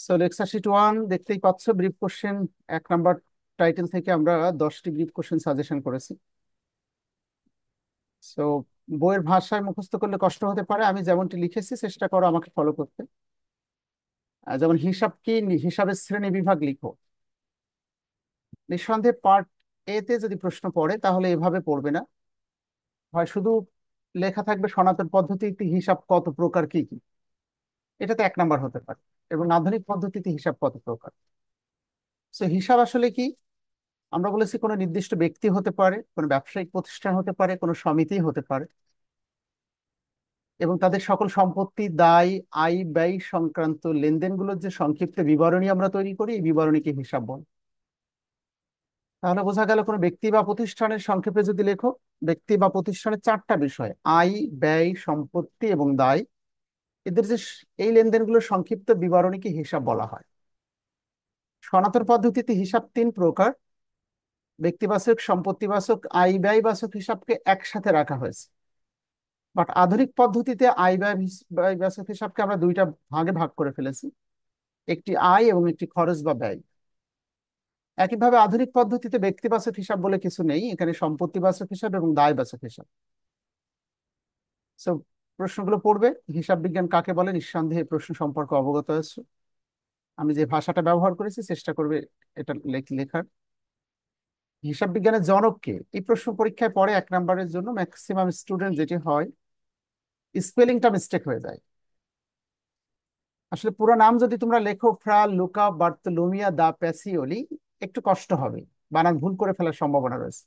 So lecture sheet 1 দেখতেই পাচ্ছ, brief question. 1 number title থেকে আমরা 10টি ব্রিফ কোশ্চেন সাজেশন করেছি। সো বইয়ের ভাষায় মুখস্থ করলে কষ্ট হতে পারে, আমি যেমনটি লিখেছি চেষ্টা করো আমাকে ফলো করতে। যেমন হিসাব কি, হিসাবের শ্রেণী বিভাগ লিখো। নিঃসন্দেহে পার্ট এ তে যদি প্রশ্ন পড়ে তাহলে এভাবে পড়বে না, হয় শুধু লেখা থাকবে সনাতন পদ্ধতিতে হিসাব কত প্রকার, কি কি। এটাতে 1 নাম্বার হতে পারে। এবং আধুনিক পদ্ধতিতে হিসাব কত প্রকার। সো হিসাব আসলে কি? আমরা বলেছি কোনো নির্দিষ্ট ব্যক্তি হতে পারে, কোনো ব্যবসায়িক প্রতিষ্ঠান হতে পারে, কোনো সমিতি হতে পারে, এবং তাদের সকল সম্পত্তি, দায়, আয় ব্যয় সংক্রান্ত লেনদেনগুলোর যে সংক্ষিপ্ত বিবরণী আমরা তৈরি করি, এই বিবরণীকে হিসাব বলে। তাহলে বোঝা গেল কোনো ব্যক্তি বা প্রতিষ্ঠানের সংক্ষেপে যদি লেখো, ব্যক্তি বা প্রতিষ্ঠানের 4টা বিষয়: আয়, ব্যয়, সম্পত্তি এবং দায়। এদের যে এই লেনদেনগুলোর সংক্ষিপ্ত বিবরণীকে হিসাব বলা হয়। সনাতন পদ্ধতিতে হিসাব 3 প্রকার: ব্যক্তিবাচক, সম্পত্তিবাচক, আয় ব্যয়বাচক হিসাবকে একসাথে রাখা হয়েছে। বাট আধুনিক পদ্ধতিতে আয় ব্যয়বাচক হিসাবকে আমরা 2টা ভাগে ভাগ করে ফেলেছি, একটি আয় এবং একটি খরচ বা ব্যয়। একইভাবে আধুনিক পদ্ধতিতে ব্যক্তিবাচক হিসাব বলে কিছু নেই, এখানে সম্পত্তিবাচক হিসাব এবং দায়বাচক হিসাব। সো প্রশ্নগুলো পড়বে। হিসাব বিজ্ঞান কাকে বলে, নিঃসন্দেহে এই প্রশ্ন সম্পর্কে অবগত আছে। আমি যে ভাষাটা ব্যবহার করেছি চেষ্টা করবে এটা লেখার। হিসাব বিজ্ঞানের জনক কে? এই প্রশ্ন পরীক্ষায় পড়ে 1 নাম্বারের জন্য। ম্যাক্সিমাম স্টুডেন্ট যেটি হয়, স্পেলিংটা মিস্টেক হয়ে যায়। আসলে পুরো নাম যদি তোমরা লেখো, ফ্রা লুকা বার্তলোমিয়া দা প্যাসিওলি, একটু কষ্ট হবে, বানান ভুল করে ফেলার সম্ভাবনা রয়েছে।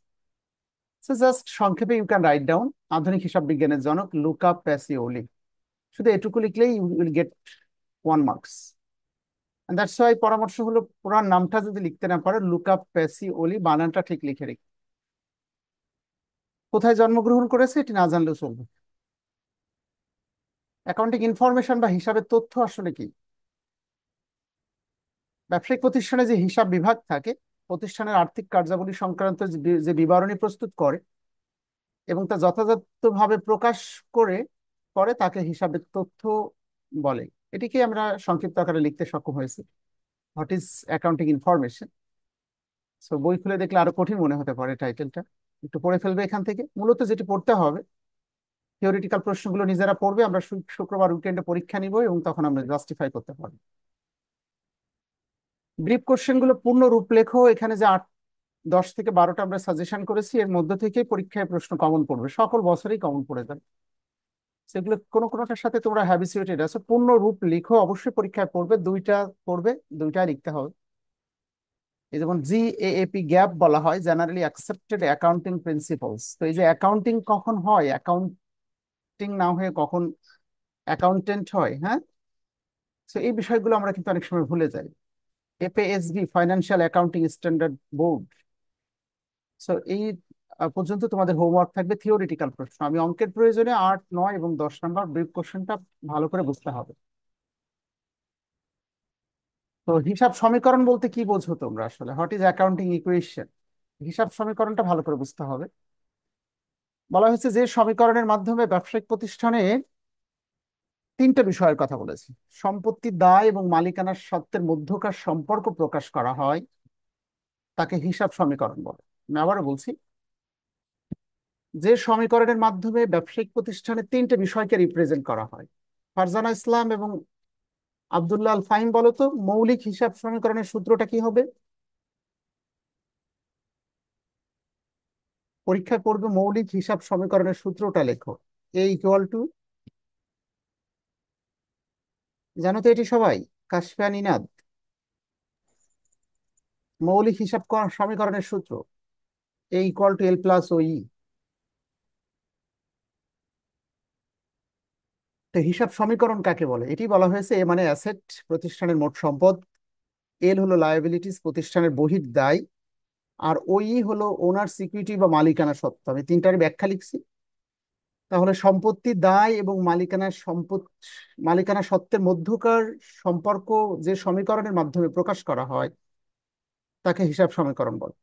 সো জাস্ট সংক্ষেপে ইউ ক্যান রাইট ডাউন, আধুনিক হিসাব বিজ্ঞানের জনক লুকা প্যাসিওলি। শুধু এটুকু লিখলেই you will get 1 marks. That's why পরামর্শ হলো, পুরো নামটা যদি লিখতে না পারো, লুকা প্যাসিওলি বানানটা ঠিক লিখে রেখো। কোথায় জন্মগ্রহণ করেছে এটি না জানলেও চলবে। অ্যাকাউন্টিং ইনফরমেশন বা হিসাবের তথ্য আসলে কি? ব্যবসায়িক প্রতিষ্ঠানে যে হিসাব বিভাগ থাকে, প্রতিষ্ঠানের আর্থিক কার্যাবলী সংক্রান্ত যে বিবরণী প্রস্তুত করে এবং তা যথাযথভাবে প্রকাশ করে করে তাকে হিসাবের তথ্য বলে। এটিকে আমরা সংক্ষিপ্ত আকারে লিখতে সক্ষম হয়েছি, what is accounting information. So বই খুলে দেখলে আরো কঠিন মনে হতে পারে টাইটেলটা, একটু পড়ে ফেলবে এখান থেকে। মূলত যেটি পড়তে হবে, থিওরিটিক্যাল প্রশ্নগুলো নিজেরা পড়বে, আমরা শুক্রবার উইকেন্ডে পরীক্ষা নিব এবং তখন আমরা জাস্টিফাই করতে পারবো। ব্রিফ কোশ্চেন গুলো পূর্ণ রূপ লেখো। এখানে যে 10 থেকে 12টা আমরা সাজেশন করেছি, এর মধ্যে থেকে পরীক্ষায় প্রশ্ন কমন পড়বে, সকল বছরই কমন পড়ে যাবে। সেগুলো কোনো কোনোটার সাথে তোমরা হ্যাবিচুয়েটেড আছো। পূর্ণ রূপ লিখো, অবশ্যই পরীক্ষায় পড়বে, 2টা পড়বে, 2টা লিখতে হবে। এই যেমন জিএএপি গ্যাপ বলা হয়, জেনারেলি অ্যাকসেপ্টেড অ্যাকাউন্টিং প্রিন্সিপলস। তো এই যে অ্যাকাউন্টিং কখন হয়, অ্যাকাউন্টিং না হয়ে কখন অ্যাকাউন্টেন্ট হয়, হ্যাঁ। তো এই বিষয়গুলো আমরা কিন্তু অনেক সময় ভুলে যাই। FASB, financial accounting standard board. So এই পর্যন্ত তোমাদের হোমওয়ার্ক থাকবে, থিওরিটিক্যাল প্রশ্ন। আমি অঙ্কের প্রয়োজনে 8, 9 এবং 10 নাম্বার ব্রিফ কোশ্চেনটা ভালো করে বুঝতে হবে। তো হিসাব সমীকরণ বলতে কি বোঝো তোমরা আসলে, হোয়াট ইজ অ্যাকাউন্টিং ইকুয়েশন? হিসাব সমীকরণটা ভালো করে বুঝতে হবে। বলা হয়েছে যে সমীকরণের মাধ্যমে ব্যবসায়িক প্রতিষ্ঠানে 3টে বিষয়ের কথা বলেছি: সম্পত্তি, দায় এবং মালিকানার সত্ত্বের মধ্যকার সম্পর্ক প্রকাশ করা হয়, তাকে হিসাব সমীকরণ বলে। আমি আবারও বলছি, যে সমীকরণের মাধ্যমে ব্যবসায়িক প্রতিষ্ঠানে 3টে বিষয়কে রিপ্রেজেন্ট করা হয়। ফারজানা ইসলাম এবং আব্দুল্লাহ আল ফাহিম, বলো তো মৌলিক হিসাব সমীকরণের সূত্রটা কি হবে? পরীক্ষায় পড়বে, মৌলিক হিসাব সমীকরণের সূত্রটা লেখো। এ ইকুয়াল টু, জানো তো এটি সবাই? কাশফিয়ান ইনাদ, মৌলিক হিসাব সমীকরণের সূত্র এ ইকুয়াল টু এল প্লাস ও ই। তো হিসাব সমীকরণ কাকে বলে? এটি বলা হয়েছে, এ মানে অ্যাসেট, প্রতিষ্ঠানের মোট সম্পদ; এল হলো লায়াবিলিটিস, প্রতিষ্ঠানের বহির দায়; আর ওই হলো ওনার সিকিউরিটি বা মালিকানা সত্ত্ব। আমি 3টারই ব্যাখ্যা লিখছি। তাহলে সম্পত্তি, দায় এবং মালিকানা সত্ত্বের মধ্যকার সম্পর্ক যে সমীকরণের মাধ্যমে প্রকাশ করা হয়, তাকে হিসাব সমীকরণ বলে।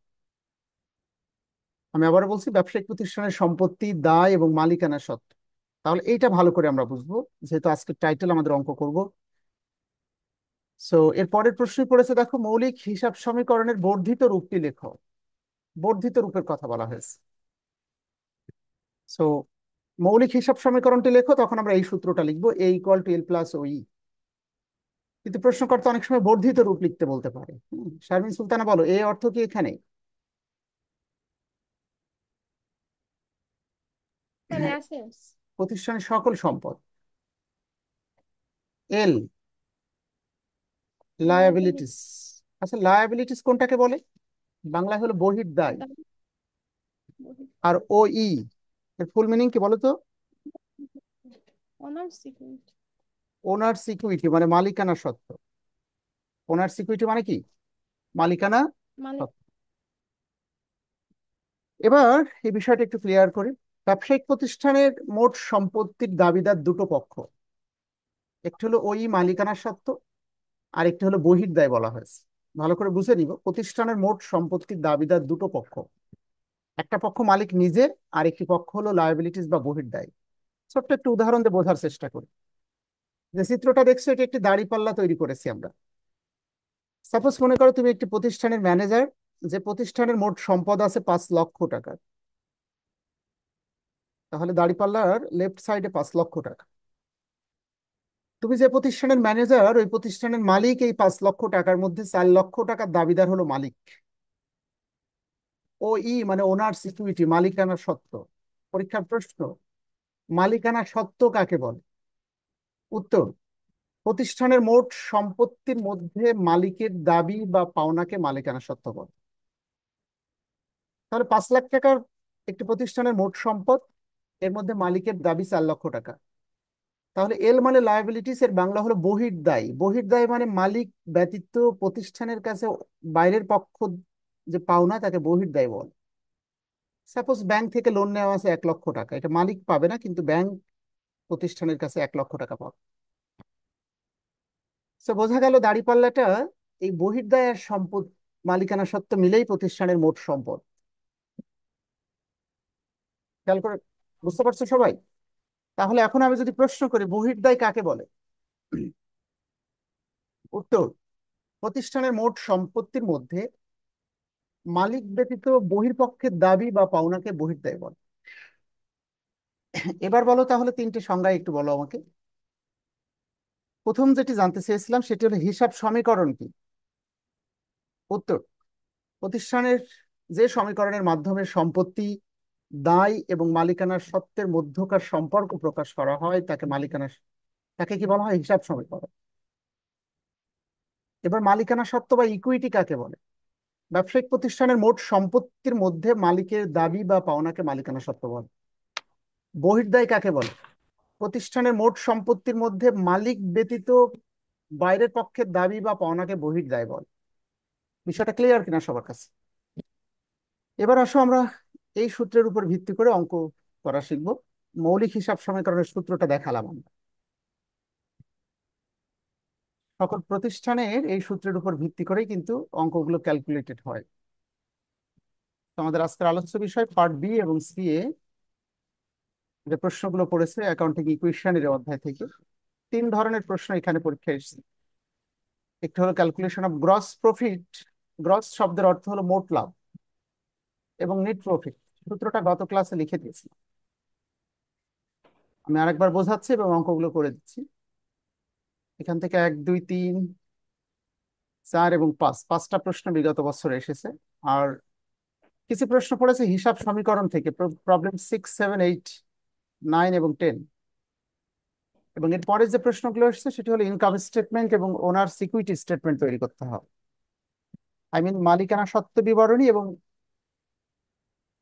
আমি আবার বলছি, ব্যবসায়িক প্রতিষ্ঠানের সম্পত্তি, দায় এবং মালিকানা সত্ত্ব। তাহলে এইটা ভালো করে আমরা বুঝবো, যেহেতু আজকের টাইটেল আমাদের অঙ্ক করব। সো এর পরের প্রশ্নই পড়েছে, দেখো, মৌলিক হিসাব সমীকরণের বর্ধিত রূপটি লেখো। বর্ধিত রূপের কথা বলা হয়েছে। সো মৌলিক হিসাব সমীকরণটি লেখো, তখন আমরা এই সূত্রটা লিখবো, A = L+OE। কিন্তু প্রশ্নকর্তা অনেক সময় বর্ধিত রূপ লিখতে বলতে পারে। শারমিন সুলতানা, বলো এ অর্থ কি এখানে? মানে অ্যাসেটস। প্রতিষ্ঠানের সকল সম্পদ। এল, লায়াবিলিটিস। লায়াবিলিটি। আচ্ছা, লায়াবিলিটিস কোনটাকে বলে? বাংলায় হলো বহির্দায়। আর ও ই, এর ফুল মিনিং কি বলো তো? Honours security. ওনার সিকিউরিটি মানে মালিকানা সত্ত্ব। ওনার সিকিউরিটি মানে কি? মালিকানা মানে সত্ত্ব। এবার এই বিষয়টা একটু ক্লিয়ার করি। ব্যবসায়িক প্রতিষ্ঠানের মোট সম্পত্তির দাবিদার দুটো পক্ষ। একটি হলো ওই মালিকানা সত্ত্ব, আর একটি হলো বহির্দায় বলা হয়েছে। ভালো করে বুঝে নিব, প্রতিষ্ঠানের মোট সম্পত্তির দাবিদার দুটো পক্ষ। একটা পক্ষ মালিক নিজে, আর একটি পক্ষ হলো লায়াবিলিটিস বা বহির্দায়। ছোট্ট একটু উদাহরণ দিয়ে বোঝার চেষ্টা করি। যে চিত্রটা দেখছো, এটা একটি দাঁড়িপাল্লা তৈরি করেছি আমরা। সাপোজ মনে করো তুমি একটি প্রতিষ্ঠানের ম্যানেজার, যে প্রতিষ্ঠানের মোট সম্পদ আছে 5 লক্ষ টাকা। তাহলে দাঁড়িপাল্লার লেফট সাইডে 5 লক্ষ টাকা। তুমি যে প্রতিষ্ঠানের ম্যানেজার, ওই প্রতিষ্ঠানের মালিক, এই 5 লক্ষ টাকার মধ্যে 4 লক্ষ টাকার দাবিদার হলো মালিক। ও ই মানে ওনার সিকিউরিটি, মালিকানা সত্ত্ব। পরীক্ষার প্রশ্ন, মালিকানা সত্ত্ব কাকে বলে? উত্তর, প্রতিষ্ঠানের মোট সম্পত্তির মধ্যে মালিকের দাবি বা পাওনাকে মালিকানা সত্ত্ব বলে। তাহলে 5 লাখ টাকার একটি প্রতিষ্ঠানের মোট সম্পদ, এর মধ্যে মালিকের দাবি 4 লক্ষ টাকা। তাহলে এল মানে লায়াবিলিটিস, এর বাংলা হলো বহির্দায়ী। বহির্দায়ী মানে মালিক ব্যতীত প্রতিষ্ঠানের কাছে বাইরের পক্ষ যে পাওনা, তাকে বহির্দায়ী বলে। সাপোজ ব্যাংক থেকে লোন নেওয়া আছে 1 লক্ষ টাকা, এটা মালিক পাবে না, কিন্তু ব্যাংক প্রতিষ্ঠানের কাছে 1 লক্ষ টাকা পাবে। তো বোঝা গেল দাঁড়িপাল্লাটা এই বহির্দায় আর সম্পদ, মালিকানা সত্ত্ব মিলেই প্রতিষ্ঠানের মোট সম্পদ। খেয়াল করে বুঝতে পারছো সবাই? তাহলে এখন আমি যদি প্রশ্ন করি, বহির্দায় কাকে বলে? উত্তর, প্রতিষ্ঠানের মোট সম্পত্তির মধ্যে মালিক ব্যতীত বহির্পক্ষের দাবি বা পাওনাকে বহির্দায় বলে। এবার বলো তাহলে, তিনটে সংজ্ঞা একটু বলো আমাকে। প্রথম যেটি জানতে চেয়েছিলাম সেটি হলো হিসাব সমীকরণ কি। উত্তর, প্রতিষ্ঠানের যে সমীকরণের মাধ্যমে সম্পত্তি, দায় এবং মালিকানার সত্ত্বের মধ্যকার সম্পর্ক প্রকাশ করা হয়, তাকে মালিকানা, তাকে কি বলা হয়? হিসাব সমীকরণ। এবার মালিকানা সত্ত্ব বা ইকুইটি কাকে বলে? ব্যবসায়িক প্রতিষ্ঠানের মোট সম্পত্তির মধ্যে মালিকের দাবি বা পাওনাকে মালিকানা সত্ত্ব বলে। বহির্দায় কাকে বলে? প্রতিষ্ঠানের মোট সম্পত্তির মধ্যে মালিক ব্যতীত বাইরের পক্ষের দাবি বা পাওনাকে বহির্দায় বলে। বিষয়টা ক্লিয়ার কিনা সবার কাছে? এবার আসো আমরা এই সূত্রের উপর ভিত্তি করে অঙ্ক করা শিখবো। মৌলিক হিসাব সমীকরণের সূত্রটা দেখালাম আমরা। সকল প্রতিষ্ঠানের এই সূত্রের উপর ভিত্তি করেই কিন্তু অঙ্কগুলো ক্যালকুলেটেড হয়। তো আমাদের আজকের আলোচ্য বিষয় পার্ট বি এবং সি এ যে প্রশ্নগুলো পড়েছে অ্যাকাউন্টিং ইকুয়েশনের অধ্যায় থেকে। 3 ধরনের প্রশ্ন এখানে পরীক্ষায় এসেছে। একটি হলো calculation of gross profit. Gross শব্দের অর্থ হলো মোট লাভ, এবং নেট প্রফিট। সূত্রটা গত ক্লাসে লিখে দিয়েছি, আমি আরেকবার বোঝাচ্ছি এবং অঙ্কগুলো করে দিচ্ছি। এখান থেকে 1, 2, 3, 4 এবং 5, 5টা প্রশ্ন বিগত বছর এসেছে। আর কিছু প্রশ্ন পড়েছে হিসাব সমীকরণ থেকে, প্রবলেম 6, 7, 8, 9 এবং 10। এবং এর পরে যে প্রশ্নগুলো এসেছে সেটি হলো ইনকাম স্টেটমেন্ট এবং ওনার সিকিউরিটি স্টেটমেন্ট তৈরি করতে হবে। মালিকানা সত্ত্ব বিবরণী এবং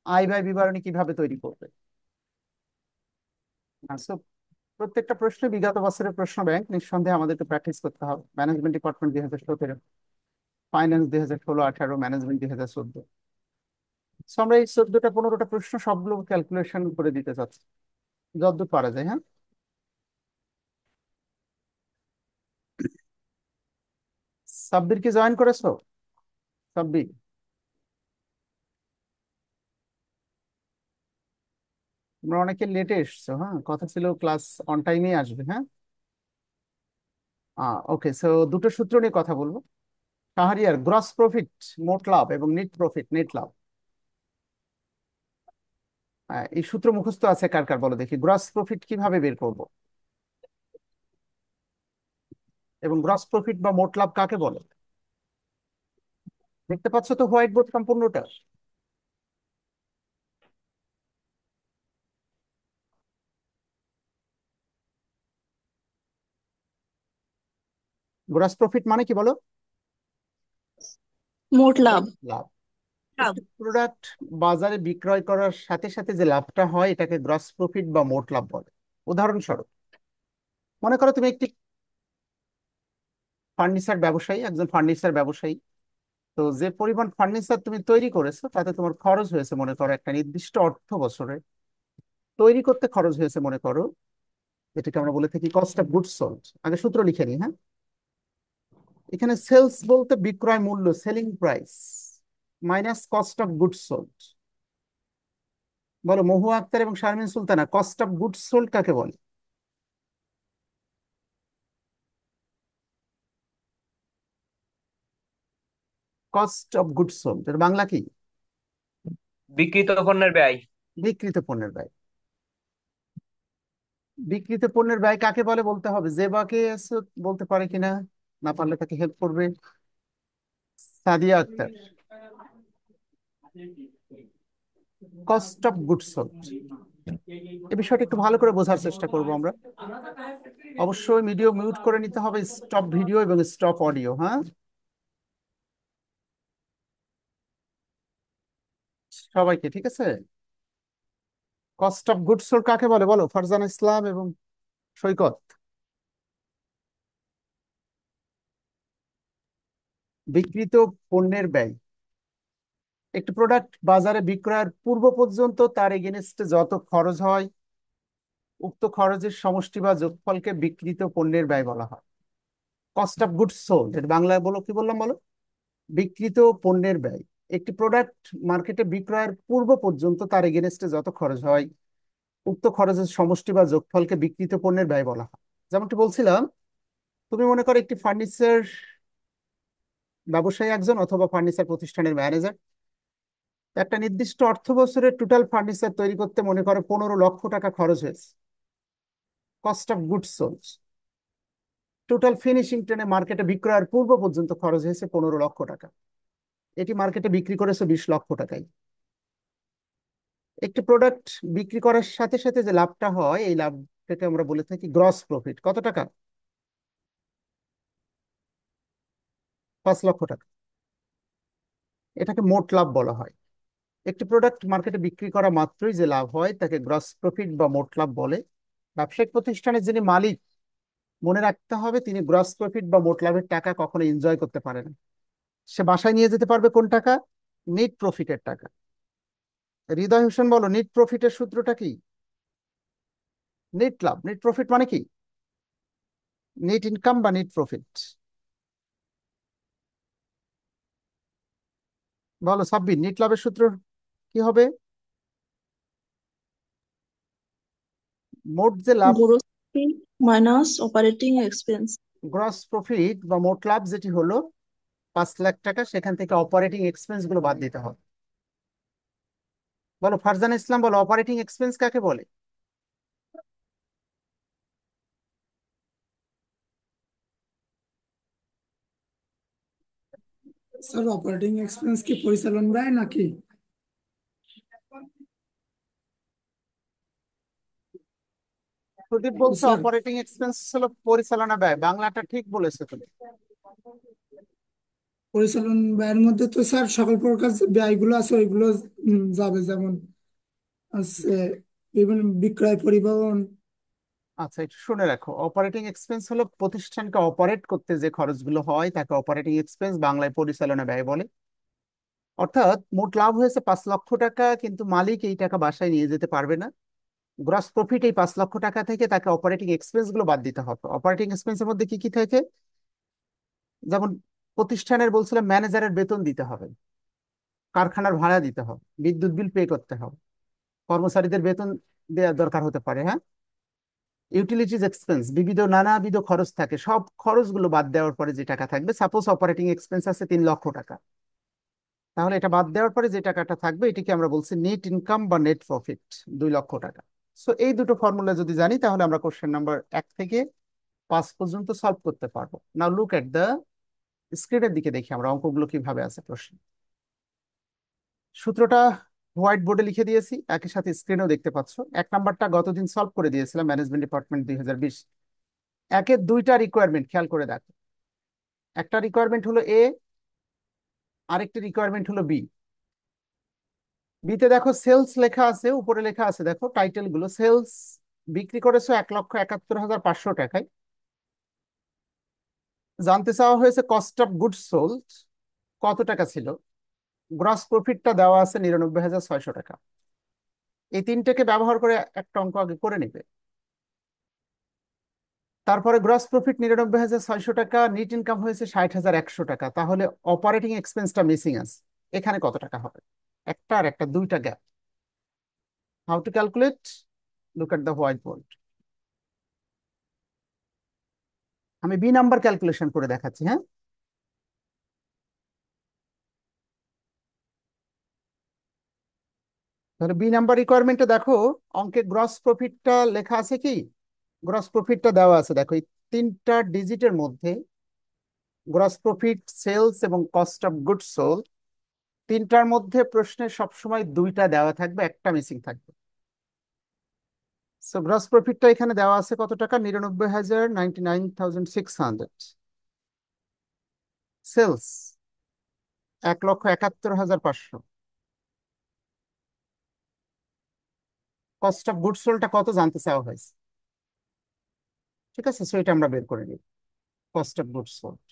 আয় ব্যয় বিবরণী কিভাবে তৈরি করবে। So, প্রত্যেকটা প্রশ্ন বিগত বছরের প্রশ্ন ব্যাংক, নিঃসন্দেহে আমাদেরকে প্র্যাকটিস করতে হবে। Management department 2017, finance 2016-18, management 2014। So আমরা এই 14টা 15টা প্রশ্ন সবগুলো ক্যালকুলেশন করে দিতে চাচ্ছি যতদূর পারা যায়। হ্যাঁ, সাব্বির কি জয়েন করেছো? সাব্বির, তোমরা অনেকে লেটে এসছো। হ্যাঁ, কথা ছিল ক্লাস অন টাইমে আসবে। হ্যাঁ, ওকে, সো দুটো সূত্র নিয়ে কথা বলবো। শাহরিয়ার, গ্রস প্রফিট মোট লাভ এবং নেট প্রফিট নেট লাভ, এই সূত্র মুখস্থ আছে কার কার বলো দেখি। গ্রস প্রফিট কিভাবে বের করব, এবং গ্রস প্রফিট বা মোট লাভ কাকে বলে? দেখতে পাচ্ছ তো হোয়াইট বোর্ড সম্পূর্ণটা? গ্রস প্রফিট মানে কি বলো? মোট লাভ। মোট লাভ। লাভ। একটি প্রোডাক্ট বাজারে বিক্রয় করার সাথে সাথে যে লাভটা হয় এটাকে গ্রস প্রফিট বা মোট লাভ বলে। উদাহরণস্বরূপ, মনে করো তুমি একটি ফার্নিচার ব্যবসায়ী, একজন ফার্নিচার ব্যবসায়ী। তো যে পরিমাণ ফার্নিচার তুমি তৈরি করেছো তাতে তোমার খরচ হয়েছে মনে করো একটা নির্দিষ্ট অর্থ বছরে তৈরি করতে খরচ হয়েছে মনে করো, এটাকে আমরা বলে থাকি কস্ট অফ গুডস সোল্ড। আগে সূত্র লিখে নিই, হ্যাঁ। এখানে সেলস বলতে বিক্রয় মূল্য, selling price, minus cost of goods sold. বলো মহুয়া আক্তার এবং Sharmin Sultana, cost of goods sold কাকে বলে? কস্ট অফ গুডস সোল্ড এর বাংলা কি? বিক্রিত পণ্যের ব্যয়। বিক্রিত পণ্যের ব্যয়। বিক্রিত পণ্যের ব্যয় কাকে বলে বলতে হবে, যে বাকে আছে বলতে পারে কিনা, না পারলে তাকে হেল্প করবে Sadia Akter. Cost of goods sold, এই বিষয়টা একটু ভালো করে বোঝার চেষ্টা করব আমরা। অবশ্যই ভিডিও মিউট করে নিতে হবে, স্টপ ভিডিও এবং স্টপ অডিও, হ্যাঁ, সবাইকে, ঠিক আছে। কস্ট অফ গুডস সোল্ড কাকে বলে বলো ফারজানা ইসলাম এবং সৈকত। বিক্রিত পণ্যের ব্যয়। একটি প্রোডাক্ট বাজারে বিক্রয়ের পূর্ব পর্যন্ত তার এগেনস্টে যত খরচ হয় উক্ত খরচের সমষ্টি বা যোগফলকে বিক্রিত পণ্যের ব্যয় বলা হয়। কস্ট অফ গুডস সোল্ড এর বাংলায় বলো, কি বললাম বলো? বিক্রিত পণ্যের ব্যয়। একটি প্রোডাক্ট মার্কেটে বিক্রয়ের পূর্ব পর্যন্ত তার এগেনস্টে যত খরচ হয় উক্ত খরচের সমষ্টি বা যোগফলকে বিক্রিত পণ্যের ব্যয় বলা হয়। যেমনটি বলছিলাম, তুমি মনে করো একটি ফার্নিচার ব্যবসায়ী একজন, অথবা ফার্নিচার প্রতিষ্ঠানের ম্যানেজার। একটা নির্দিষ্ট অর্থ বছরের টোটাল ফার্নিচার তৈরি করতে মনে করো 15 লক্ষ টাকা খরচ হয়েছে, cost of goods sold. Total finishing টেনে মার্কেটে বিক্রয়ের পূর্ব পর্যন্ত খরচ হয়েছে 15 লক্ষ টাকা, এটি মার্কেটে বিক্রি করেছে 20 লক্ষ টাকায়। একটি প্রোডাক্ট বিক্রি করার সাথে সাথে যে লাভটা হয় এই লাভটাকে আমরা বলে থাকি গ্রস প্রফিট। কত টাকা? 5 লক্ষ টাকা, এটাকে মোট লাভ বলা হয়। একটি প্রোডাক্ট মার্কেটে বিক্রি করা মাত্রই যে লাভ হয় তাকে গ্রস প্রফিট বা মোট লাভ বলে। ব্যবসায়িক প্রতিষ্ঠানের যিনি মালিক, মনে রাখতে হবে তিনি গ্রস প্রফিট বা মোট লাভের টাকা কখনো এনজয় করতে পারে না। সে বাসায় নিয়ে যেতে পারবে কোন টাকা? নেট প্রফিটের টাকা। হৃদয় হোসেন বলো, নেট প্রফিটের সূত্রটা কি? নেট লাভ, নেট প্রফিট মানে কি? নেট ইনকাম বা নেট প্রফিট। বলো সাব্বির, নেট লাভের সূত্র কি হবে? মোট যে লাভ, gross minus operating expense. Gross profit বা মোট লাভ যেটি হলো 5 লাখ টাকা, সেখান থেকে অপারেটিং এক্সপেন্স গুলো বাদ দিতে হবে। বলো ফারজানা ইসলাম, বলো অপারেটিং এক্সপেন্স কাকে বলে? স্যার অপারেটিং এক্সপেন্স কি পরিচালন ব্যয় নাকি? প্রদীপ বলছো স্যার অপারেটিং এক্সপেন্স হলো পরিচালনা ব্যয়, বাংলাটা ঠিক বলেছো তুমি। পরিচালন ব্যয়ের মধ্যে তো স্যার সকল প্রকার যে ব্যয়গুলো আছে ওইগুলো যাবে, যেমন আছে বিভিন্ন বিক্রয় পরিবহন। আচ্ছা, একটু শুনে রাখো, অপারেটিং এক্সপেন্স হলো প্রতিষ্ঠানকে অপারেট করতে যে খরচগুলো হয় তাকে অপারেটিং এক্সপেন্স, বাংলায় পরিচালনা ব্যয় বলে। অর্থাৎ মোট লাভ হয়েছে 5 লক্ষ টাকা, কিন্তু মালিক এই টাকা বাসায় নিয়ে যেতে পারবে না। গ্রস প্রফিট এই 5 লক্ষ টাকা থেকে তাকে অপারেটিং এক্সপেন্স গুলো বাদ দিতে হবে। অপারেটিং এক্সপেন্সের মধ্যে কি কি থাকে? যেমন প্রতিষ্ঠানের বলছিলাম ম্যানেজারের বেতন দিতে হবে, কারখানার ভাড়া দিতে হবে, বিদ্যুৎ বিল পে করতে হবে, কর্মচারীদের বেতন দেওয়ার দরকার হতে পারে, হ্যাঁ। ইউটিলিটিজ এক্সপেন্স, বিবিধ নানাবিধ খরচ থাকে, সব খরচগুলো বাদ দেওয়ার পরে যে টাকা থাকবে, সাপোজ অপারেটিং এক্সপেন্স আছে 3 লক্ষ টাকা, তাহলে এটা বাদ দেওয়ার পরে যে টাকাটা থাকবে এটিকে আমরা বলছি নেট ইনকাম বা নেট প্রফিট, 2 লক্ষ টাকা। সো এই দুটো ফর্মুলা যদি জানি তাহলে আমরা কোশ্চেন নাম্বার 1 থেকে 5 পর্যন্ত সলভ করতে পারবো। নাও লুক এট দ্য স্ক্রিনের দিকে, দেখি আমরা অঙ্কগুলো কিভাবে আছে প্রশ্ন। সূত্রটা হোয়াইট বোর্ডে লিখে দিয়েছি, একই সাথে স্ক্রিনেও দেখতে পাচ্ছ। 1 নাম্বারটা গতদিন সলভ করে দিয়েছিলাম, ম্যানেজমেন্ট ডিপার্টমেন্ট 2020। একের দুইটা রিকোয়ারমেন্ট খেয়াল করে দেখো, একটা রিকোয়ারমেন্ট হলো এ, আরেকটি রিকোয়ারমেন্ট হলো বি। বিতে দেখো সেলস লেখা আছে, উপরে লেখা আছে দেখো টাইটেল গুলো, সেলস বিক্রি করেছো 1,71,500 টাকায়। জানতে চাওয়া হয়েছে কস্ট অফ গুডস সোল্ড কত টাকা ছিল, গ্রস প্রফিটটা দেওয়া আছে 99,600 টাকা। এই তিনটাকে ব্যবহার করে একটা অঙ্ক আগে করে নিবে। তারপরে গ্রস প্রফিট 99,600 টাকা, নিট ইনকাম হয়েছে 60,100 টাকা, তাহলে অপারেটিং এক্সপেন্সটা মিসিং আছে। এখানে কত টাকা হবে? একটা আর একটা, দুইটা gap. How to calculate? Look at the white board. আমি বি নাম্বার ক্যালকুলেশন করে দেখাচ্ছি, হ্যাঁ। তাহলে বি নাম্বার রিকোয়ারমেন্টে দেখো অঙ্কে গ্রস প্রফিটটা লেখা আছে কি, গ্রস প্রফিটটা দেওয়া আছে দেখো এই 3টা ডিজিটের মধ্যে। গ্রস প্রফিট, সেলস এবং কস্ট অফ গুডস সোল্ড, তিনটার মধ্যে প্রশ্নে সবসময় দুইটা দেওয়া থাকবে, একটা মিসিং থাকবে। সো গ্রস প্রফিটটা এখানে দেওয়া আছে কত টাকা, 99,000, 99,600। সেলস 1,71,500। কস্ট অফ গুডস সোল্ডটা কত জানতে চাওয়া হয়েছে, ঠিক আছে। সো এটা আমরা বের করে নিই, কস্ট অফ গুডস সোল্ড।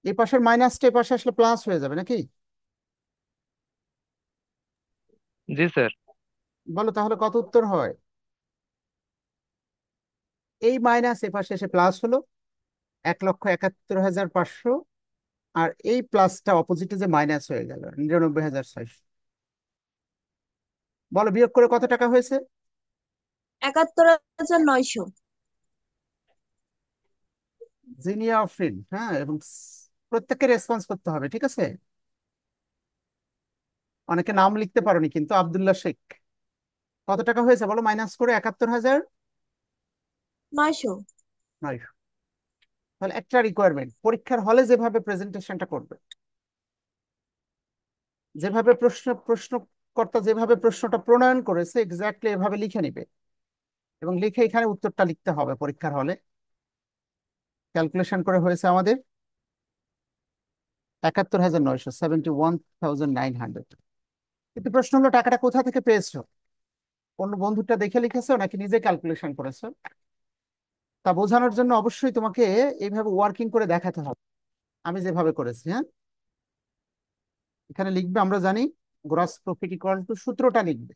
এই পাশের মাইনাসটা এই পাশে আসলে প্লাস হয়ে যাবে নাকি? জি স্যার। বলো তাহলে কত উত্তর হয়? এই মাইনাস এ পাশে এসে প্লাস হলো 1,71,500, আর এই প্লাসটা অপোজিটে যে মাইনাস হয়ে গেল 99,600। বলো বিয়োগ করে কত টাকা হয়েছে? 71,900। জিনিয়া অফরিন, হ্যাঁ, এবং প্রত্যেককে রেসপন্স করতে হবে, ঠিক আছে। অনেকে নাম লিখতে পারোনি কিন্তু, আব্দুল্লাহ শেখ। কত টাকা হয়েছে বলো মাইনাস করে? 900। 71,900। তাহলে একটা রিকোয়ারমেন্ট পরীক্ষার হলে যেভাবে প্রেজেন্টেশনটা করবে, যেভাবে প্রশ্নকর্তা যেভাবে প্রশ্নটা প্রণয়ন করেছে এক্স্যাক্টলি এভাবে লিখে নিবে, এবং লিখে এখানে উত্তরটা লিখতে হবে পরীক্ষার হলে। ক্যালকুলেশন করে হয়েছে আমাদের 71,900, 71,900। কিন্তু প্রশ্ন হলো টাকাটা কোথা থেকে পেয়েছো? অন্য বন্ধুটা দেখে লিখেছো নাকি নিজে ক্যালকুলেশন করেছো? তা বোঝানোর জন্য অবশ্যই তোমাকে এইভাবে ওয়ার্কিং করে দেখাতে হবে, আমি যেভাবে করেছি, হ্যাঁ। এখানে লিখবে, আমরা জানি গ্রস প্রফিট ইকুয়াল টু, সূত্রটা লিখবে,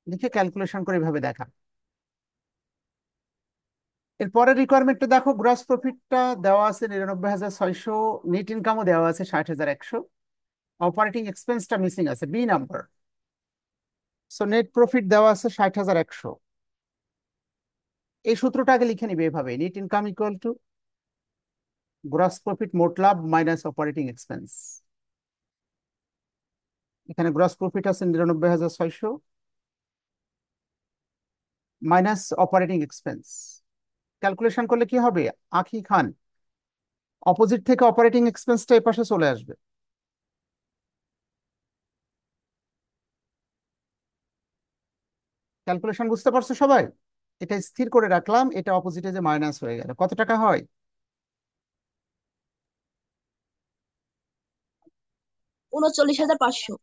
লিখে ক্যালকুলেশন করে এইভাবে দেখা। এরপরের রিকোয়ারমেন্টটা দেখো, গ্রস প্রফিটটা দেওয়া আছে 99,600, নেট ইনকামও দেওয়া আছে 60,100, অপারেটিং এক্সপেন্সটা মিসিং আছে, B number. So net profit দেওয়া আছে 60,100। এই সূত্রটা আগে লিখে নিবে এভাবে, net income equal to gross profit মোট লাভ মাইনাস অপারেটিং এক্সপেন্স। এখানে গ্রস প্রফিট আছে 99,600 মাইনাস অপারেটিং এক্সপেন্স। ক্যালকুলেশন করলে কি হবে? আখি খান, অপোজিট থেকে অপারেটিং এক্সপেন্সটা এই পাশে চলে আসবে। ক্যালকুলেশন বুঝতে পারছো সবাই? এটা স্থির করে রাখলাম, এটা অপোজিটে যে মাইনাস হয়ে গেল, কত টাকা হয়? 39,500।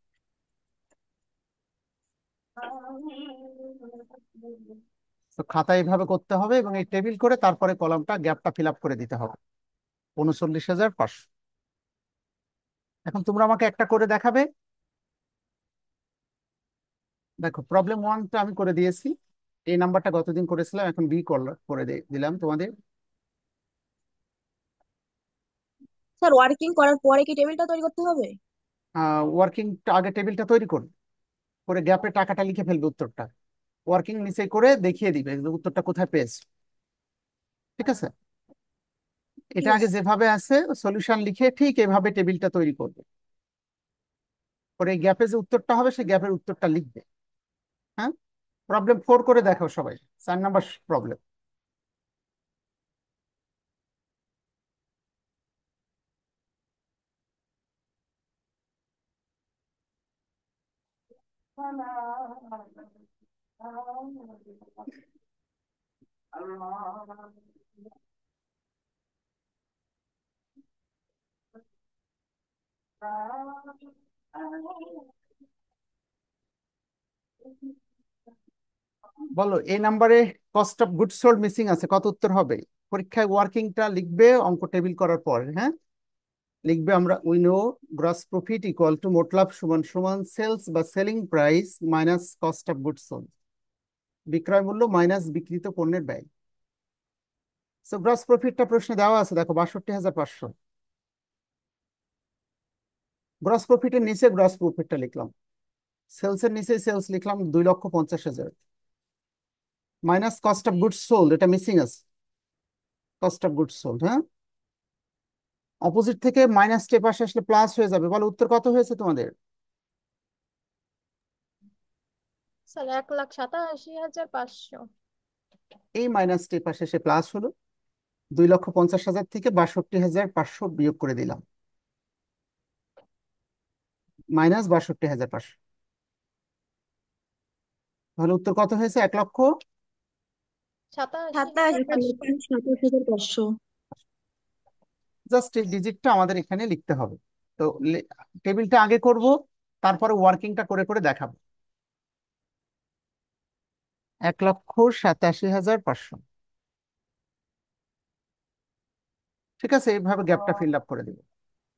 তো খাতা এইভাবে করতে হবে এবং এই টেবিল করে তারপরে কলামটা গ্যাপটা ফিল আপ করে দিতে হবে। 39,500। এখন তোমরা আমাকে একটা করে দেখাবে। দেখো প্রবলেম ওয়ানটা আমি করে দিয়েছি, এই নাম্বারটা গতদিন করেছিলাম, এখন বি করে দিলাম তোমাদের। স্যার, ওয়ার্কিং করার পরে কি টেবিলটা তৈরি করতে হবে? ওয়ার্কিংটা আগে টেবিলটা তৈরি করবে, করে গ্যাপে টাকাটা লিখে ফেলবে উত্তরটা। ওয়ার্কিং নিচে করে দেখিয়ে দিবে যে উত্তরটা কোথায় পেয়েছে। ঠিক আছে, এটা আগে ইয়েস। যেভাবে আছে সলিউশন লিখে ঠিক এভাবে টেবিলটা তৈরি করবে, পরে গ্যাপে যে উত্তরটা হবে সেই গ্যাপের উত্তরটা লিখবে। হ্যাঁ, প্রবলেম 4 করে দেখো সবাই, 4 নাম্বার প্রবলেম। বলো এই নাম্বারে cost of goods sold missing আছে, কত উত্তর হবে? পরীক্ষায় ওয়ার্কিংটা লিখবে অঙ্ক টেবিল করার পর। হ্যাঁ, লিখবে আমরা we know gross profit equal to মোট লাভ সমান সমান সেলস বা selling price minus cost of goods sold, বিক্রয় মূল্য মাইনাস বিক্রিত পণ্যের ব্যয়। সো গ্রস প্রফিটটা প্রশ্নে দেওয়া আছে, দেখো 62,500। গ্রস প্রফিটের নিচে গ্রস প্রফিটটা লিখলাম, সেলসের নিচে সেলস লিখলাম 2,50,000, minus cost of goods sold, এটা মিসিং আছে, কস্ট অফ গুডস সোল্ড। হ্যাঁ, অপোজিট থেকে মাইনাস স্টেপ পাশে আসলে প্লাস হয়ে যাবে। বলো উত্তর কত হয়েছে তোমাদের? স্যার 1,87,500। এই মাইনাস স্টেপ পাশে এসে প্লাস হলো, 2,50,000 থেকে 62,500 বিয়োগ করে দিলাম, মাইনাস 62,500। তাহলে উত্তর কত হয়েছে? 1,00,000। 87,500। 1,27,500। জাস্ট এই ডিজিটটা আমাদের এখানে লিখতে হবে। তো টেবিলটা আগে করব, তারপরে ওয়ার্কিংটা করে করে দেখাবো। 1,87,500। ঠিক আছে, এইভাবে গ্যাপটা ফিল আপ করে দিব।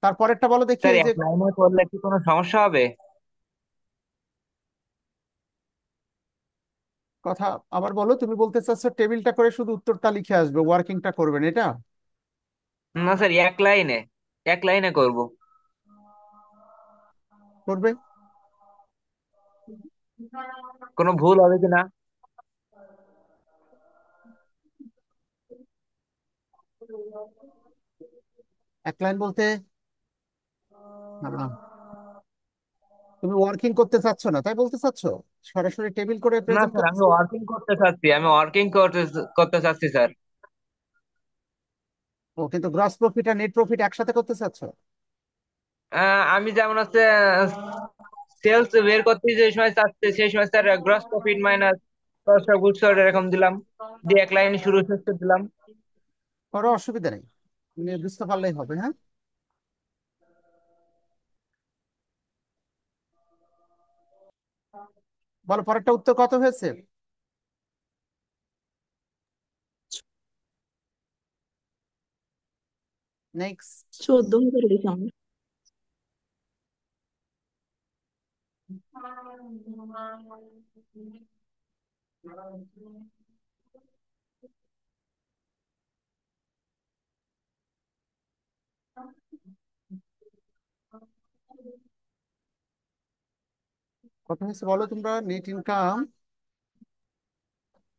তারপরেরটা বলো দেখি, স্যার এই যে এক লাইনে করলে কি কোনো সমস্যা হবে? কথা আবার বলো, তুমি বলতে চাচ্ছ টেবিলটা করে শুধু উত্তরটা লিখে আসবে, ওয়ার্কিংটা করবেন, এটা না স্যার, এক লাইনে করব। করবে? কোনো ভুল হবে কিনা? এক লাইন বলতে তুমি ওয়ার্কিং করতে চাচ্ছ না তাই বলতে চাচ্ছ, সরাসরি টেবিল করে না প্রেজেন্ট স্যার, করতে? আমি ওয়ার্কিং করতে চাচ্ছি স্যার। ও, কিন্তু গ্রস প্রফিট আর নেট প্রফিট একসাথে করতে চাচ্ছ? আমি যেমন হচ্ছে সেলস বের করতে যে সময় চাচ্ছি সেই সময় sir gross profit minus cost of goods sold এরকম দিলাম, দিয়ে এক লাইনে শুরু শেষ করে দিলাম। কোনো অসুবিধা নেই, তুমি বুঝতে পারলেই হবে। হ্যাঁ, বলো পরেরটা উত্তর কত হয়েছে? নেক্সট। 14,000 লিখলাম। কত হয়েছে বলো তোমরা? Net income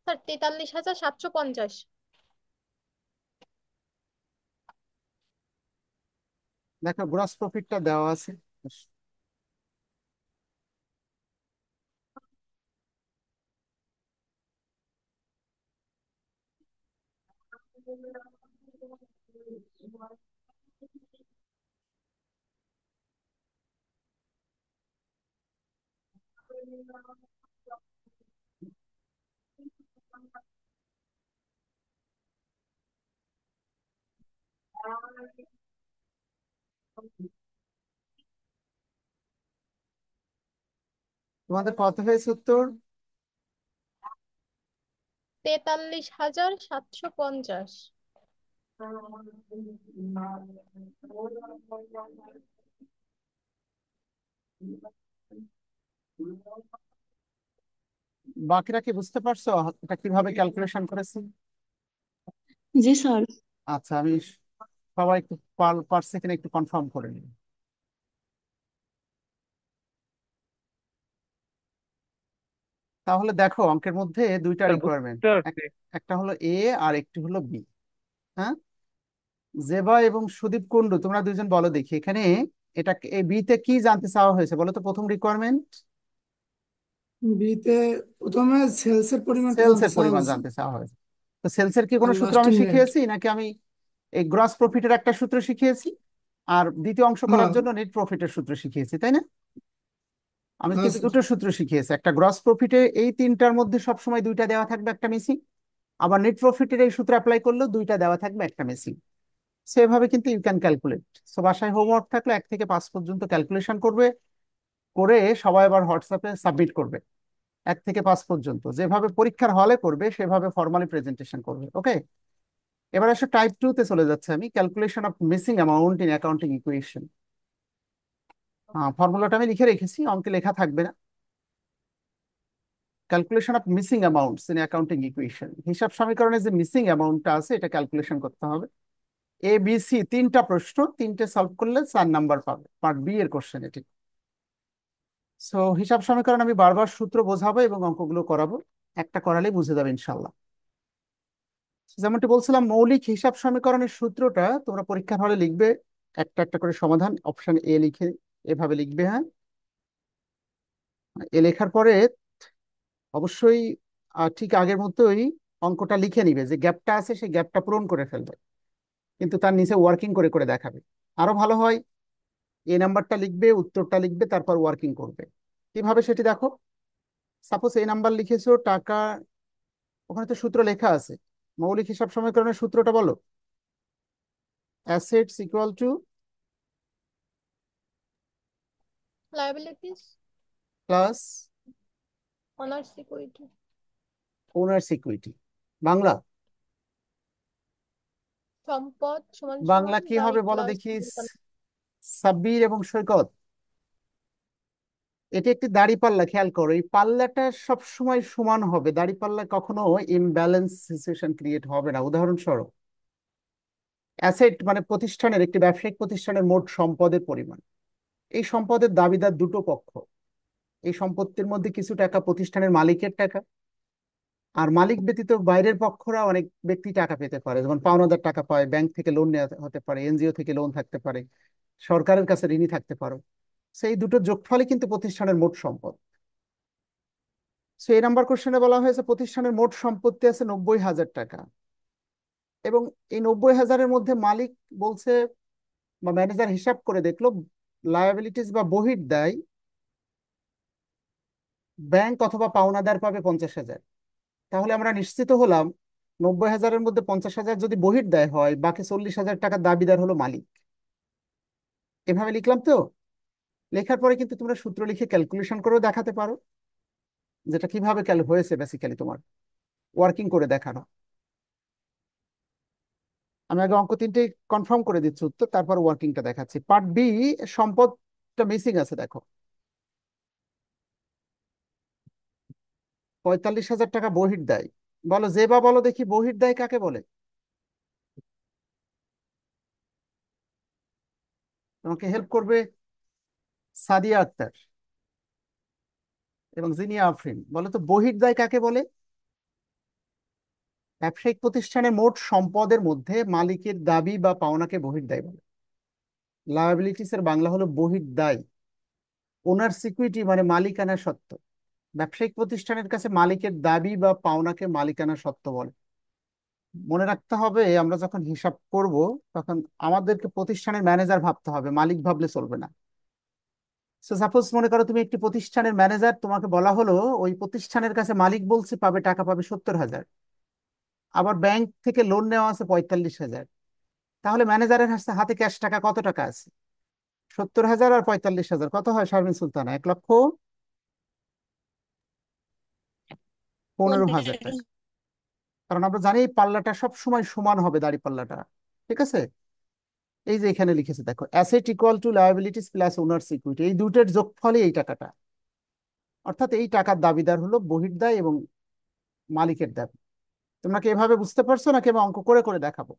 sir 43,750। দেখো, গ্রস প্রফিটটা দেওয়া আছে। তোমাদের কত হয়েছে উত্তর? 43,750। বাকিরা কি বুঝতে পারছো এটা কিভাবে ক্যালকুলেশন করেছি? জি স্যার। আচ্ছা, আমি সবাই একটু পারছে কিনা একটু কনফার্ম করে নিই। তাহলে দেখো অঙ্কের মধ্যে দুইটা স্যার রিকোয়ারমেন্ট, বুঝতে পারছি। একটা হলো এ আর একটি হলো বি। হ্যাঁ, জেবা এবং সুদীপ কুন্ডু, তোমরা দুইজন বলো দেখি এখানে এটা এই বিতে কি জানতে চাওয়া হয়েছে বলো তো? প্রথম রিকোয়ারমেন্ট বিতে প্রথমে সেলসের পরিমাণটা সেলস জানতে এর চাওয়া পরিমাণ হয়েছে জানতে চাওয়া হয়েছে। তো সেলস এর কি আর কোনো সূত্র আমি লাস্টে নেট। শিখিয়েছি নাকি আমি এই গ্রস প্রফিটের একটা সূত্র শিখিয়েছি আর দ্বিতীয় অংশ করার হ্যাঁ, জন্য নেট প্রফিটের সূত্র শিখিয়েছি, তাই না? আমি হ্যাঁ কিন্তু স্যার। দুটো সূত্র শিখিয়েছি, একটা গ্রস প্রফিটে এই তিনটার মধ্যে সবসময় দুইটা দেওয়া থাকবে, একটা মিসিং। আবার নেট প্রফিটের এই সূত্র অ্যাপ্লাই করলেও দুইটা দেওয়া থাকবে, একটা মিসিং। সেভাবে কিন্তু ইউ ক্যান ক্যালকুলেট। সো বাসায় হোমওয়ার্ক থাকলে 1 থেকে 5 পর্যন্ত ক্যালকুলেশন করবে, করে সবাই আবার হোয়াটসঅ্যাপে সাবমিট করবে। 1 থেকে 5 পর্যন্ত যেভাবে পরীক্ষার হলে করবে সেভাবে ফর্মালি প্রেজেন্টেশন করবে, ওকে? এবার আসলে টাইপ 2 তে চলে যাচ্ছে আমি, calculation of missing amount in accounting equation. ফর্মুলাটা আমি লিখে রেখেছি, অঙ্কে লেখা থাকবে না। Calculation of missing amounts in accounting equation, হিসাব সমীকরণে যে মিসিং অ্যামাউন্টটা আছে এটা ক্যালকুলেশন করতে হবে। এ বি সি তিনটা প্রশ্ন, তিনটে সলভ করলে 4 নাম্বার পাবে, পার্ট বি এর কোশ্চেন এটি। সো হিসাব সমীকরণ আমি বারবার সূত্র বোঝাবো এবং অঙ্কগুলো করাবো, একটা করালেই বুঝে যাবে ইনশাল্লাহ। যেমনটি বলছিলাম, মৌলিক হিসাব সমীকরণের সূত্রটা তোমরা পরীক্ষার হলে লিখবে, একটা একটা করে সমাধান অপশন এ লিখে এভাবে লিখবে। হ্যাঁ, এ লেখার পরে অবশ্যই ঠিক আগের মতোই অঙ্কটা লিখে নিবে, যে গ্যাপটা আছে সেই গ্যাপটা পূরণ করে ফেলবে, কিন্তু তার নিচে ওয়ার্কিং করে করে দেখাবে। আরো ভালো হয় এ নাম্বারটা লিখবে, উত্তরটা লিখবে, তারপর ওয়ার্কিং করবে। কিভাবে সেটি দেখো। সাপোজ এ নাম্বার লিখেছো টাকা, ওখানে তো সূত্র লেখা আছে। মৌলিক হিসাব সমীকরণের সূত্রটা বলো। Assets equal to liabilities plus owners equity owners equity. Bangla, সম্পদ সমান বাংলা সমান কি দায় হবে বলো প্লাস দেখি? সাব্বির এবং সৈকত, এটি একটি দাঁড়িপাল্লা, খেয়াল করো এই পাল্লাটা সব সময় সমান হবে, দাঁড়িপাল্লা কখনো ইমব্যালেন্স সিচুয়েশন ক্রিয়েট হবে না। উদাহরণস্বরূপ অ্যাসেট মানে প্রতিষ্ঠানের, একটি ব্যবসায়িক প্রতিষ্ঠানের মোট সম্পদের পরিমাণ। এই সম্পদের দাবিদার দুটো পক্ষ, এই সম্পত্তির মধ্যে কিছু টাকা প্রতিষ্ঠানের মালিকের টাকা, আর মালিক ব্যতীত বাইরের পক্ষরা অনেক ব্যক্তি টাকা পেতে পারে, যেমন পাওনাদার টাকা পায়, ব্যাংক থেকে লোন নেওয়া হতে পারে, এনজিও থেকে লোন থাকতে পারে, সরকারের কাছে ঋণী থাকতে পারো। সেই দুটো যোগফলই কিন্তু প্রতিষ্ঠানের মোট সম্পদ। সো এই নাম্বার কোশ্চেনে বলা হয়েছে প্রতিষ্ঠানের মোট সম্পত্তি আছে 90,000 টাকা, এবং এই 90,000-এর মধ্যে মালিক বলছে বা ম্যানেজার হিসাব করে দেখলো লায়াবিলিটিস বা বহির্দায় ব্যাংক অথবা পাওনাদার পাবে 50,000। তাহলে আমরা নিশ্চিত হলাম 90,000-এর মধ্যে 50,000 যদি বহির্দায় হয়, বাকি 40,000 টাকার দাবিদার হলো মালিক। এভাবে লিখলাম তো। লেখার পরে কিন্তু তোমরা সূত্র লিখে ক্যালকুলেশন করেও দেখাতে পারো, যেটা কিভাবে ক্যাল হয়েছে বেসিক্যালি তোমার ওয়ার্কিং করে দেখানো। আমি আগে অঙ্ক তিনটে কনফার্ম করে দিচ্ছি উত্তর, তারপর ওয়ার্কিংটা দেখাচ্ছি। পার্ট বি, সম্পদটা মিসিং আছে দেখো। 45,000 টাকা বহির্দায়। বলো যে বা বলো দেখি বহির্দায় কাকে বলে? তোমাকে হেল্প করবে সাদিয়া আক্তার এবং জিনিয়া আফরিন। বলো তো বহির্দায় কাকে বলে? ব্যবসায়িক প্রতিষ্ঠানের মোট সম্পদের মধ্যে মালিকের দাবি বা পাওনাকে বহির্দায় বলে। লায়াবিলিটিস এর বাংলা হলো বহির্দায়। ওনার সিকিউরিটি মানে মালিকানা সত্ত্ব। ব্যবসায়িক প্রতিষ্ঠানের কাছে মালিকের দাবি বা পাওনাকে মালিকানা সত্ত্ব বলে। মনে রাখতে হবে আমরা যখন হিসাব করব তখন আমাদেরকে প্রতিষ্ঠানের ম্যানেজার ভাবতে হবে, মালিক ভাবলে চলবে না। সাপোজ মনে করো তুমি একটি প্রতিষ্ঠানের ম্যানেজার, তোমাকে বলা হলো ওই প্রতিষ্ঠানের কাছে মালিক বলছে পাবে টাকা পাবে 70,000, আবার ব্যাংক থেকে লোন নেওয়া আছে 45,000। তাহলে ম্যানেজারের হাতে হাতে ক্যাশ টাকা কত টাকা আছে? 70,000 আর 45,000 কত হয় শারমিন সুলতানা? 1,15,000 টাকা। কারণ আমরা জানি এই পাল্লাটা সব সময় সমান হবে, দাড়ি পাল্লাটা। ঠিক আছে, এই যে এখানে লিখেছে দেখো, asset equal to liabilities plus owners equity, এই দুটোর যোগফলই এই টাকাটা। অর্থাৎ এই টাকার দাবিদার হলো বহির্দায় এবং মালিকের দাবি। তোমরা কি এভাবে বুঝতে পারছো নাকি আমি অঙ্ক করে করে দেখাবো?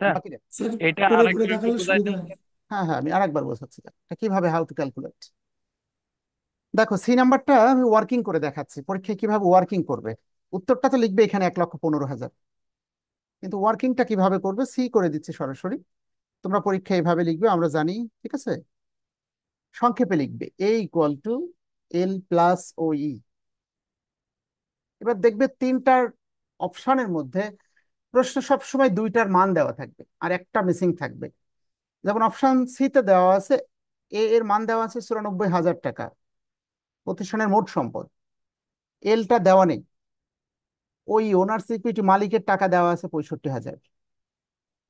স্যার বাকিরা, স্যার এটা করে করে আরেকটু একটু দেখালে বোঝাই সুবিধা দেন। হয়। হ্যাঁ হ্যাঁ, আমি আরেকবার বোঝাচ্ছি এটা কিভাবে হাউ টু ক্যালকুলেট। দেখো সি নাম্বারটা আমি ওয়ার্কিং করে দেখাচ্ছি, পরীক্ষায় কিভাবে ওয়ার্কিং করবে। উত্তরটা তো লিখবে এখানে 1,15,000, কিন্তু ওয়ার্কিংটা কিভাবে করবে সি করে দিচ্ছে সরাসরি। তোমরা পরীক্ষায় এভাবে লিখবে আমরা জানি, ঠিক আছে। সংক্ষেপে লিখবে এ ইকুয়াল টু এল প্লাস ও ই। এবার দেখবে তিনটার অপশনের মধ্যে প্রশ্ন সবসময় দুইটার মান দেওয়া থাকবে আর একটা মিসিং থাকবে। যেমন অপশন সি তে দেওয়া আছে এ এর মান দেওয়া আছে 94,000 টাকা, প্রতিষ্ঠানের মোট সম্পদ। এলটা দেওয়া নেই। ওই ওনার্স ইকুইটি মালিকের টাকা দেওয়া আছে 65,000।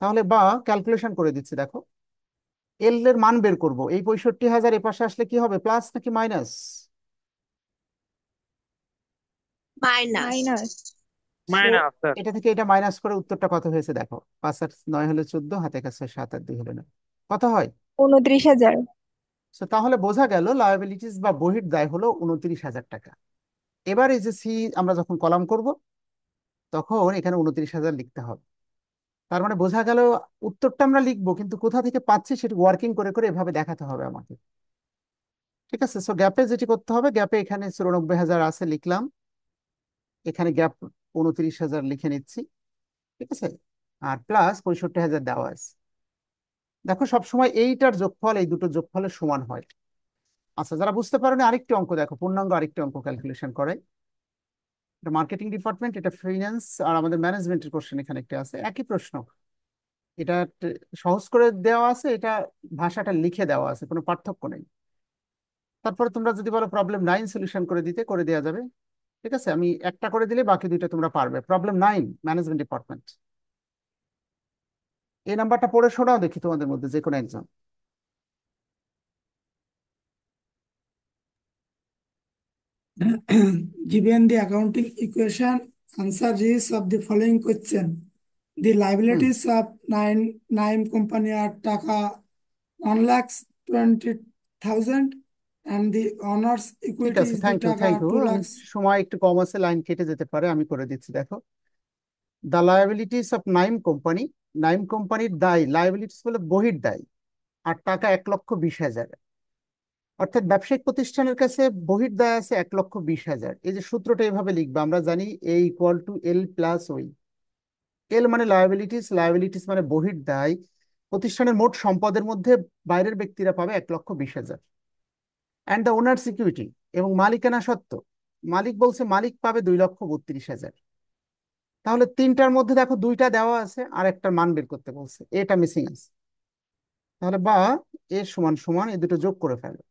তাহলে বা ক্যালকুলেশন করে দিচ্ছি, দেখো এল এর মান বের করব। এই 65,000 এপাশে আসলে কি হবে, প্লাস নাকি minus? Minus. Minus. Minus sir. এটা থেকে এটা মাইনাস করে উত্তরটা কত হয়েছে দেখো, 5 আর 9 হলো 14, হাতে কাছে 7 আর 2 হলো 9, কত হয়? 29,000। তো তাহলে বোঝা গেল লায়াবিলিটিস বা বহির্দায় হলো 29,000 টাকা। এবার এই যে সি আমরা যখন কলাম করব তখন এখানে 29,000 লিখতে হবে। তার মানে বোঝা গেল উত্তরটা আমরা লিখবো, কিন্তু কোথা থেকে পাচ্ছি সেটা ওয়ার্কিং করে করে এভাবে দেখাতে হবে আমাকে। ঠিক আছে, সো গ্যাপে যেটি করতে হবে, গ্যাপে এখানে 94,000 আছে লিখলাম, এখানে গ্যাপ 29,000 লিখে নিচ্ছি, ঠিক আছে। আর প্লাস 65,000 দেওয়া আছে। দেখো সবসময় এইটার যোগফল এই দুটো যোগফলের সমান হয়। আচ্ছা, যারা বুঝতে পারেনি আরেকটি অঙ্ক দেখো, পূর্ণাঙ্গ আরেকটি অঙ্ক ক্যালকুলেশন করে। এটা মার্কেটিং ডিপার্টমেন্ট, এটা ফিনান্স আর আমাদের ম্যানেজমেন্টের কোশ্চেন এখানে একটা আছে, একই প্রশ্ন। এটা সহজ করে দেওয়া আছে, এটা ভাষাটা লিখে দেওয়া আছে, কোনো পার্থক্য নেই। তারপরে তোমরা যদি বলো প্রবলেম 9 সলিউশন করে দিতে, করে দেওয়া যাবে। ঠিক আছে, আমি একটা করে দিলে বাকি দুইটা তোমরা পারবে। Problem 9, management department. এই নাম্বারটা পড়ে শোনাও দেখি তোমাদের মধ্যে যে কোনো একজন। Given the accounting equation, answer is of the following question. The hmm, liabilities of nine company are taka 1,20,000 and the owners ঠিক equity আছে, is the thank you taka thank you. 2 আমি lakhs. সময় একটু কম আছে, লাইন কেটে যেতে পারে, আমি করে দিচ্ছি। দেখো the liabilities of Naim company, Naim কোম্পানির দায়, লায়াবিলিটিস বলে বহির্দায়, আর টাকা 1,20,000। অর্থাৎ ব্যবসায়িক প্রতিষ্ঠানের কাছে বহির্দায় আছে 1,20,000। এই যে সূত্রটা এভাবে লিখবে, আমরা জানি এ ইকুয়াল টু এল প্লাস ওই। এল মানে লায়াবিলিটিস, লায়াবিলিটিস মানে বহির্দায়। প্রতিষ্ঠানের মোট সম্পদের মধ্যে বাইরের ব্যক্তিরা পাবে 1,20,000। অ্যান্ড দ্য ওনার সিকিউরিটি, এবং মালিকানা সত্ত্ব, মালিক বলছে মালিক পাবে 2,32,000। তাহলে তিনটার মধ্যে দেখো দুইটা দেওয়া আছে আর একটা মান বের করতে বলছে, এটা মিসিং আছে। তাহলে বা এ সমান সমান এই দুটো যোগ করে ফেলো।